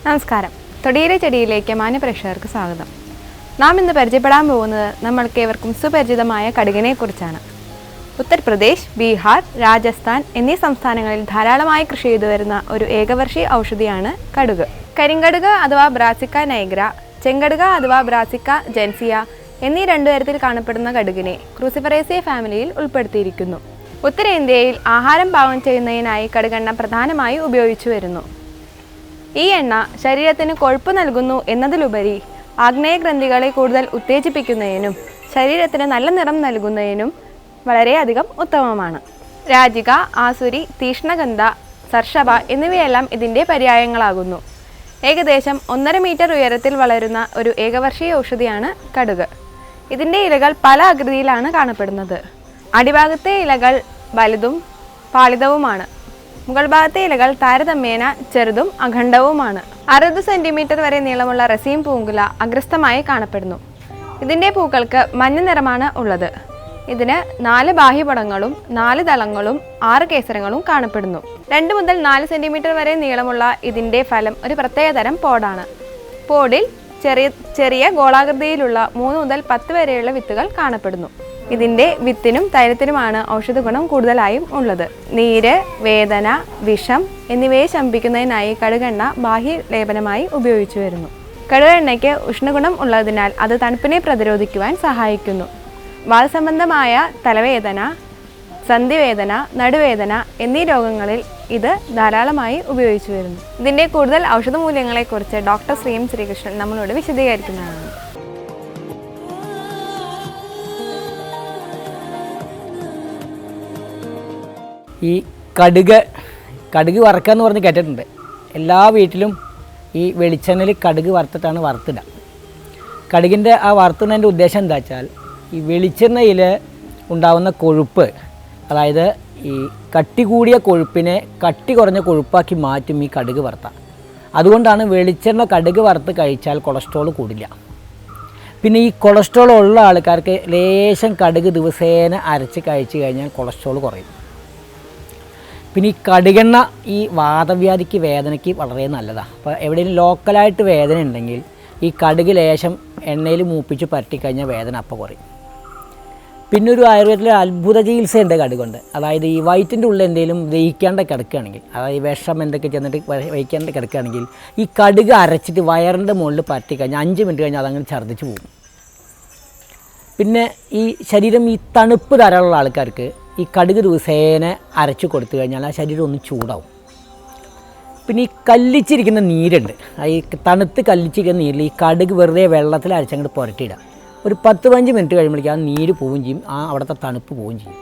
നമസ്കാരം. തൊടിയിലെ ചെടിയിലേക്ക് മാന്യപ്രേക്ഷകർക്ക് സ്വാഗതം. നാം ഇന്ന് പരിചയപ്പെടാൻ പോകുന്നത് നമ്മൾക്കേവർക്കും സുപരിചിതമായ കടുകിനെക്കുറിച്ചാണ്. ഉത്തർപ്രദേശ്, ബീഹാർ, രാജസ്ഥാൻ എന്നീ സംസ്ഥാനങ്ങളിൽ ധാരാളമായി കൃഷി ചെയ്തു വരുന്ന ഒരു ഏകവർഷീയ ഔഷധിയാണ് കടുക്. കരിങ്കടുക് അഥവാ ബ്രാസിക്ക നൈഗ്ര, ചെങ്കടുക് അഥവാ ബ്രാസിക്ക ജെൻസിയ എന്നീ രണ്ടു തരത്തിൽ കാണപ്പെടുന്ന കടുകിനെ ക്രൂസിഫറേസിയ ഫാമിലിയിൽ ഉൾപ്പെടുത്തിയിരിക്കുന്നു. ഉത്തരേന്ത്യയിൽ ആഹാരം പാകം ചെയ്യുന്നതിനായി കടുകെണ്ണ പ്രധാനമായി ഉപയോഗിച്ചു വരുന്നു. ഈ എണ്ണ ശരീരത്തിന് കൊഴുപ്പ് നൽകുന്നു എന്നതിലുപരി ആഗ്നേയഗ്രന്ഥികളെ കൂടുതൽ ഉത്തേജിപ്പിക്കുന്നതിനും ശരീരത്തിന് നല്ല നിറം നൽകുന്നതിനും വളരെയധികം ഉത്തമമാണ്. രാജിക, ആസുരി, തീഷ്ണഗന്ധ, സർഷഭ എന്നിവയെല്ലാം ഇതിൻ്റെ പര്യായങ്ങളാകുന്നു. ഏകദേശം 1.5 മീറ്റർ ഉയരത്തിൽ വളരുന്ന ഒരു ഏകവർഷീയ ഔഷധിയാണ് കടുക്. ഇതിൻ്റെ ഇലകൾ പല ആകൃതിയിലാണ് കാണപ്പെടുന്നത്. അടിഭാഗത്തെ ഇലകൾ വലുതും പാളിതവുമാണ്. മുകൾ ഭാഗത്തെ ഇലകൾ താരതമ്യേന ചെറുതും അഖണ്ഡവുമാണ്. 60 സെന്റിമീറ്റർ വരെ നീളമുള്ള റസീം പൂങ്കുല അഗ്രസ്തമായി കാണപ്പെടുന്നു. ഇതിൻ്റെ പൂക്കൾക്ക് മഞ്ഞ നിറമാണ് ഉള്ളത്. ഇതിന് 4 ബാഹ്യപടങ്ങളും 4 ദളങ്ങളും 6 കേസരങ്ങളും കാണപ്പെടുന്നു. 2 മുതൽ 4 സെന്റിമീറ്റർ വരെ നീളമുള്ള ഇതിൻ്റെ ഫലം ഒരു പ്രത്യേകതരം പോഡാണ്. പോഡിൽ ചെറിയ ഗോളാകൃതിയിലുള്ള 3 മുതൽ 10 വരെയുള്ള വിത്തുകൾ കാണപ്പെടുന്നു. ഇതിൻ്റെ വിത്തിനും തൈലത്തിനുമാണ് ഔഷധ ഗുണം കൂടുതലായും ഉള്ളത്. നീര്, വേദന, വിഷം എന്നിവയെ ശമിപ്പിക്കുന്നതിനായി കടുകെണ്ണ ബാഹ്യ ലേപനമായി ഉപയോഗിച്ചു വരുന്നു. കടുകെണ്ണയ്ക്ക് ഉഷ്ണഗുണം ഉള്ളതിനാൽ അത് തണുപ്പിനെ പ്രതിരോധിക്കുവാൻ സഹായിക്കുന്നു. വാതസംബന്ധമായ തലവേദന, സന്ധിവേദന, നടുവേദന എന്നീ രോഗങ്ങളിൽ ഇത് ധാരാളമായി ഉപയോഗിച്ചു വരുന്നു. ഇതിൻ്റെ കൂടുതൽ ഔഷധ മൂല്യങ്ങളെക്കുറിച്ച് ഡോക്ടർ ശ്രീം ശ്രീകൃഷ്ണൻ നമ്മളോട് വിശദീകരിക്കുന്നതാണ്. ഈ കടുക് വറുക്കുക എന്ന് പറഞ്ഞ് കേട്ടിട്ടുണ്ട്. എല്ലാ വീട്ടിലും ഈ വെളിച്ചെണ്ണയിൽ കടുക് വറുത്തിട്ടാണ് വറുത്തിടുക. കടുകിൻ്റെ ആ വറുത്തുന്നതിൻ്റെ ഉദ്ദേശം എന്താ വെച്ചാൽ ഈ വെളിച്ചെണ്ണയിൽ ഉണ്ടാകുന്ന കൊഴുപ്പ്, അതായത് ഈ കട്ടി കൂടിയ കൊഴുപ്പിനെ കട്ടി കുറഞ്ഞ കൊഴുപ്പാക്കി മാറ്റും ഈ കടുക് വറുത്ത. അതുകൊണ്ടാണ് വെളിച്ചെണ്ണ കടുക് വറുത്ത് കഴിച്ചാൽ കൊളസ്ട്രോൾ കൂടില്ല. പിന്നെ ഈ കൊളസ്ട്രോൾ ഉള്ള ആൾക്കാർക്ക് ലേശം കടുക് ദിവസേന അരച്ച് കഴിച്ച് കഴിഞ്ഞാൽ കൊളസ്ട്രോൾ കുറയും. പിന്നെ ഈ കടുകെണ്ണ ഈ വാതവ്യാധിക്ക് വേദനയ്ക്ക് വളരെ നല്ലതാണ്. അപ്പോൾ എവിടെയെങ്കിലും ലോക്കലായിട്ട് വേദന ഉണ്ടെങ്കിൽ ഈ കടുക് ലേശം എണ്ണയിൽ മൂപ്പിച്ച് പരട്ടിക്കഴിഞ്ഞാൽ വേദന അപ്പം കുറയും. പിന്നെ ഒരു ആയുർവേദത്തിലെ അത്ഭുത ചികിത്സയുണ്ട് കടുകൊണ്ട്. അതായത് ഈ വയറ്റിൻ്റെ ഉള്ളിൽ എന്തെങ്കിലും ദഹിക്കാണ്ട് കിടക്കുകയാണെങ്കിൽ, അതായത് വിഷം എന്തൊക്കെ ചെന്നിട്ട് വഹിക്കാണ്ട് കിടക്കുകയാണെങ്കിൽ ഈ കടുക് അരച്ചിട്ട് വയറിൻ്റെ മുകളിൽ പരട്ടിക്കഴിഞ്ഞാൽ 5 മിനിറ്റ് കഴിഞ്ഞാൽ അതങ്ങനെ ഛർദ്ദിച്ച് പോകും. പിന്നെ ഈ ശരീരം ഈ തണുപ്പ് ധാരാളമുള്ള ആൾക്കാർക്ക് ഈ കടുക് ദിവസേന അരച്ച് കൊടുത്തു കഴിഞ്ഞാൽ ആ ശരീരം ഒന്ന് ചൂടാവും. പിന്നെ ഈ കല്ലിച്ചിരിക്കുന്ന നീരുണ്ട്, ഈ തണുത്ത് കല്ലിച്ചിരിക്കുന്ന നീരിൽ ഈ കടുക് വെറുതെ വെള്ളത്തിൽ അരച്ചങ്ങോട്ട് പുരട്ടിയിടുക. ഒരു 10-15 മിനിറ്റ് കഴിയുമ്പോഴേക്കും ആ നീര് പോവുകയും ചെയ്യും, ആ അവിടുത്തെ തണുപ്പ് പോവുകയും ചെയ്യും.